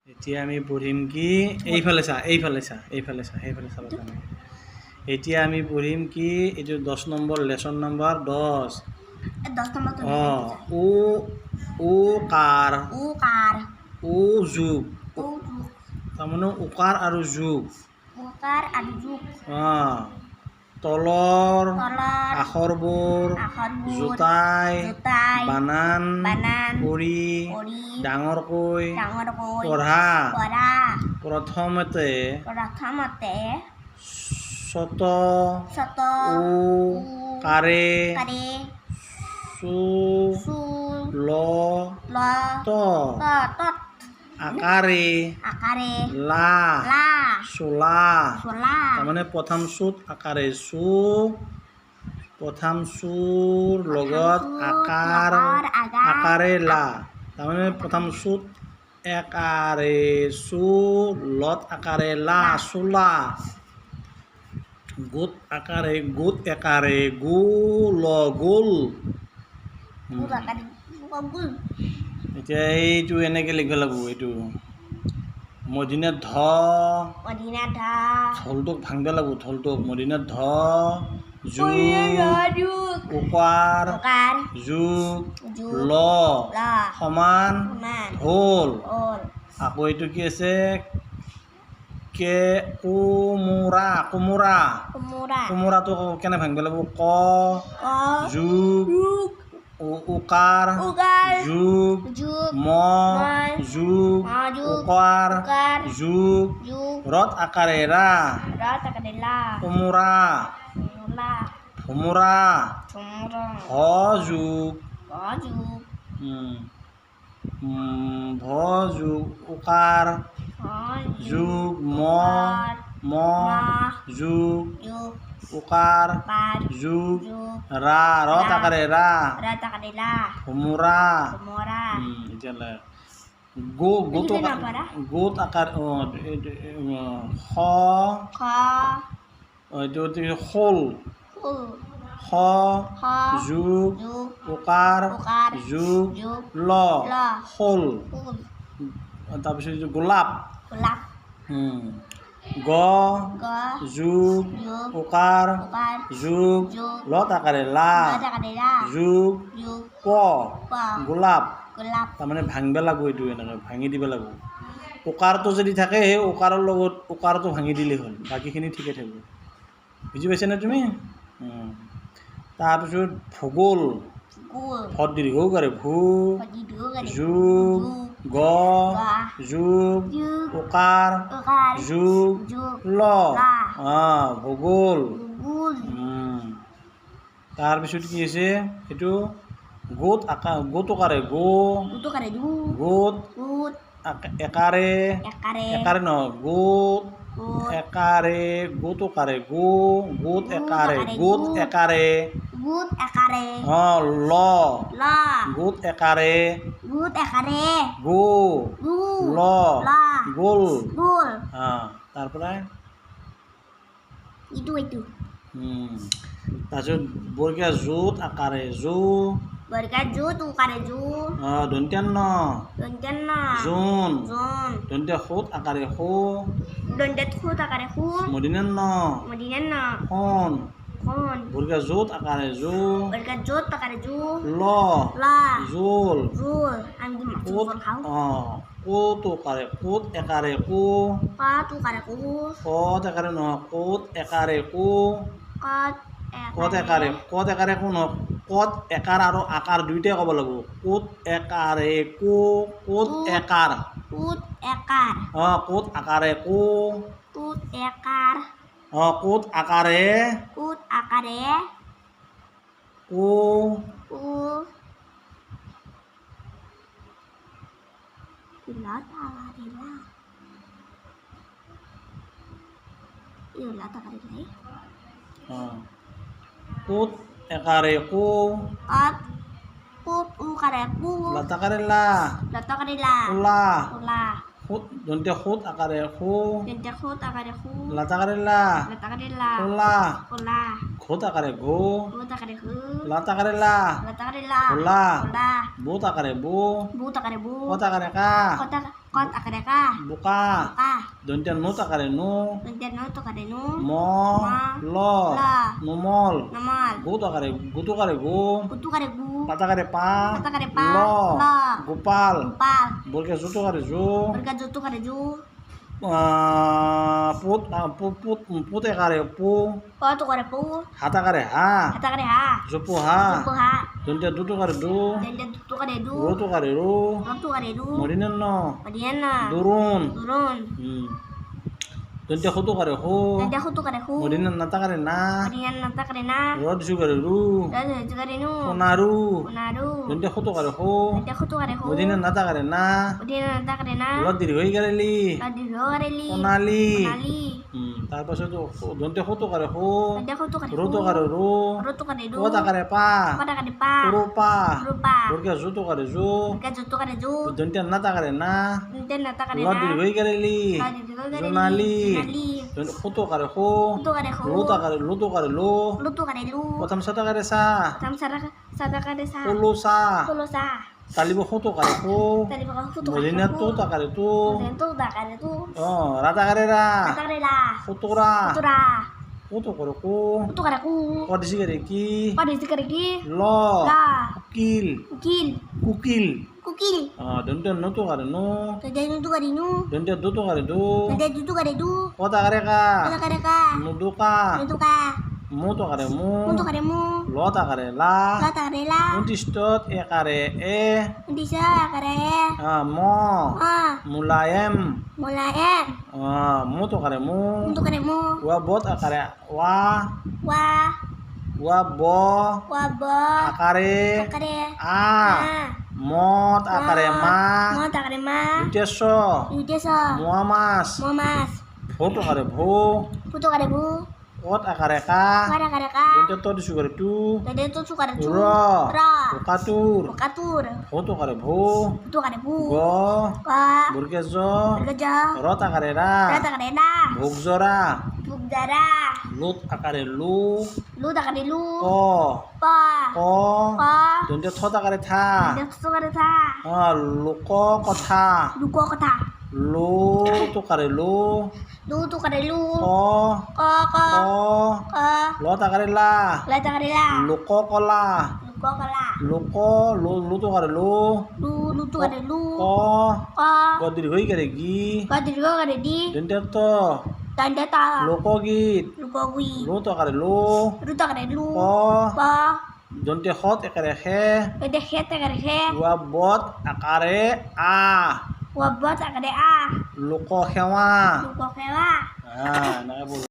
এতিয়া আমি পঢ়িম কি এইফালে চা সেইফালে চাব কাৰণে এতিয়া আমি পঢ়িম কি এইটো 10 নম্বৰ লেসন নম্বৰ 10 ও ও কাৰ ও যুগ তাৰমানে উকাৰ আৰু যুগ তলৰ আখৰবোৰ জোতাই বানান কৰি ডাঙৰকৈ পঢ়া প্ৰথমতে ছত ও কাৰে সু ল ত আকাৰে লা চোলা তাৰমানে প্ৰথম চুত আকাৰে চু প্ৰথম চুৰ লগত আকাৰে লা তাৰমানে প্ৰথম চুত একাৰে চু লত আকাৰে লা চোলা গোট একাৰে গু ল গোল এতিয়া এইটো এনেকে লিখিব লাগিব এইটো মদিনাত ধ থলটোক ভাঙিব লাগিব থলটোক মদিনাত ধ যুগ উকাৰ যুগ ল সমান ঢোল আকৌ এইটো কি আছে কে কোমোৰাটো কেনে ভাঙিব লাগিব ক যুগ উকাৰ যুগ ম যুগ উকাৰ যুগ ৰত আকাৰে ৰা কোমোৰা ভোমোৰা ভ যুগ ভ যুগ উকাৰ যুগ ম যুগ উকাৰ যুগ ৰা ৰত আকাৰে ৰা ভোমোৰা এতিয়ালৈ গোট আকাৰ খ এইটো শোল খ যুগ উকাৰ যুগ ল শোল তাৰপিছত এইটো গোলাপ গ যুগ উকাৰ যুগ লত আকাৰে লা যুগ প গোলাপ তাৰমানে ভাঙিব লাগিব এইটো এনেকৈ ভাঙি দিব লাগিব উকাৰটো যদি থাকে সেই উকাৰৰ লগত উকাৰটো ভাঙি দিলেই হ'ল বাকীখিনি ঠিকে থাকিব বুজি পাইছানে তুমি তাৰপিছত ভূগোল ভত দীৰ্ঘও কৰে ভূ যুগ গ যুগ উকাৰ যুগ ল ভূগোল তাৰপিছত কি আছে এইটো গোট উকাৰে গোট একাৰে নহয় গোট একাৰে গোট উকাৰে গোট একাৰে ল গোট একাৰে গো ল গোল তাৰপৰা তাৰপিছত বৰ্গীয়া জোত আকাৰে দন্ত্যান্ন জোন দন্ত্য সোঁত আকাৰে মদিনান্ন সোণ বৰ্গীয়া জোত আকাৰে ল জোল কোত একাৰে কত একাৰে নহয় কোত একাৰে কত একাৰে কো নহয় কত একাৰ আৰু আকাৰ দুইটাই ক'ব লাগিব কোত একাৰে কোত একাৰ কোত আকাৰে কোত আকাৰে কোত একাৰে লাতাকাৰে লা দন্ত্য সোঁত আকাৰে লাতাকাৰে লা ঘোত আকাৰে লাতাকাৰে লা বোত আকাৰে কত আকাৰে কা Kot akare ka. Buka. Ka. Dante nut akare nu. Dante no to kare nu. Mo. Lo. La. Numol. Namal. Gutu akare gu. Kutu kare gu. Pata akare pa. Pata kare pa. Lo. Lo. Gopal. Pal. Burke zutu akare zu. Berka jutu kare ju. Put akare pu. Potu kare pu. Hata akare ha. Kata kare ha. Zupu ha. Jupu ha. Dante dutu akare du. Dante jutu kare du. Rutu akare ru. Rotu kare du. Modinen no. Padiana. Durun. Turun. Dante hutu kare hu. Dante hutu kare hu. Modinen nata kare na. Padiana nata kare na. Rod su kare ru. Dante jutu kare nu. Konaru. Konaru. Dante hutu kare hu. Dante hutu kare hu. Modinen nata kare na. Padiana nata kare na. Rod diri hoi kare li. Tadi kare li. Konali. Konali. তারপরে তো দন্তে হতো করে হো Dante hutu kare রোতো hu. করে rho Rotu kare du. কোতা করে পা Pada kare pa. রোপা Rupa. ওরকে জুতো করে জু Berka jutu kare ju. দন্তে নাতা করে না Dante nata kare রদ na. দিরি হই গেলে লি Tadi kare জোনালি Jurnali. দন্তে হতো করে হো Hutu kare hu. রোতা করে লুতো করে লো Lutu kare lu. প্রথম সাতা করে সা Tam sada kare sa. পলো সা Polo sa. তালিব হতো করে হো Tadi baka hutu kare Medina hu. তো তাকারে তো Dento da kare tu. রাতা করে রা Kata kare la. হতোরা Hutu ra. হতো করে কো Hutu kare ku. কদিসি করে কি Pada isi kare ki. ল La. কুকিল Kukil. কুকিল Kukil. দন্তে নতো করে নো Tadi nutu kare nu. dente dutu kare du Tadi jutu kare du. kota kare ka Kata kare ka. nuduka Nutu ka. mutu kare mu Nutu kare mu. lota kare la Kata kare la. untistot e kare Hindi sa kare. mo mulayem Mulayan. mutu kare mu Nutu kare mu. wa bot akare Wa. wa bo Wabo. akare Kare. mot akare ma Mo ta kare ma. uteso Yude so. muamas Momas. foto kare bho Putu kare bu. ot akare ka Kare kare ka. dente to disugare tu Tadi tu suka ada cu. Ra. Ra. ukatur Bukatur. foto kare bho Putu kare bu. go Ka. burgezo Bergeja. rot akare ra Rata kare na. bhogzora Bugdara. lut akare lu Lu tak kare lu. ko Pa. ko Pa. dente thot akare tha Dia tu kare ta. luko kotha Lu ko kata. lu tu kare lu Lu tu kare lu. ko Ko ko. ko Ko. lot akare la La tak kare la. luko kola Lu ko kala. luko lu tu kare lu Lu tu kare lu. ko Ko. ko diri hoi kare gi Ko diri ko kare di. dente to Tanda ta. loko git Lu ko wi. lu to kare lu Lu tak kare lu. ko Pa. dente hot akare he Ede khete kare he. wa bot akare a Wabot tak kare a. luko hewa Lu ko kewa.